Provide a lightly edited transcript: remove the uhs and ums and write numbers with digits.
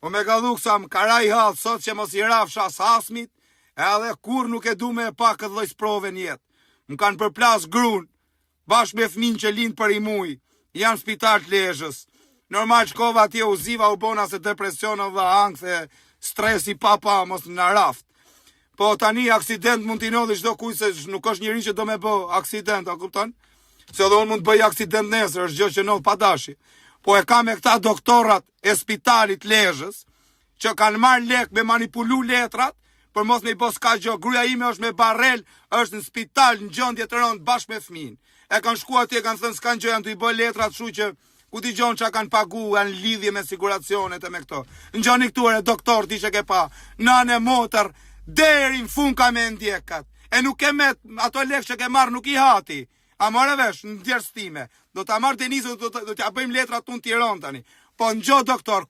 O me gallu kësa më karaj halë sot që mos I rafsha sasmit, edhe kur nuk e du me e pa këtë lloj sprove njetë. Më kanë përplas grun, bashkë me fëmin që lind për I muj, janë spital të Lezhës. Normal shkova atje u ziva u bona se depresion dhe ankth, stresi papa mos në raft. Po tani aksident mund t'i nodhi çdo kujt se nuk është njëri që do me bë aksident, a kupton? Se edhe unë mund të bëj aksident nesër, është gjë që ndodh pa dashi. Po e ka me këta doktorat e spitalit Lezhës, që kanë marrë lek me manipulu letrat, për mos me I bos ka gjë. Gruaja ime është me barrel, është në spital në gjendje të rëndë bashkë me fëmin. E kanë shkuar atje, kanë thënë s'kan gjë, janë të I bëj letrat, kështu që ku t'i gjonë që kanë pagu, janë lidhje me siguracionet e me këto. Në gjoni këtu e doktor t'i që ke pa, nane motër, deri në fund ka me ndjekat. E nuk ke met, ato lek që ke marrë nuk I hati. A marrë vesh, në djerës time. Do t'a marrë Denisë, do t'ja bëjmë letrat të në Tiranë tani. Po në gjo doktor,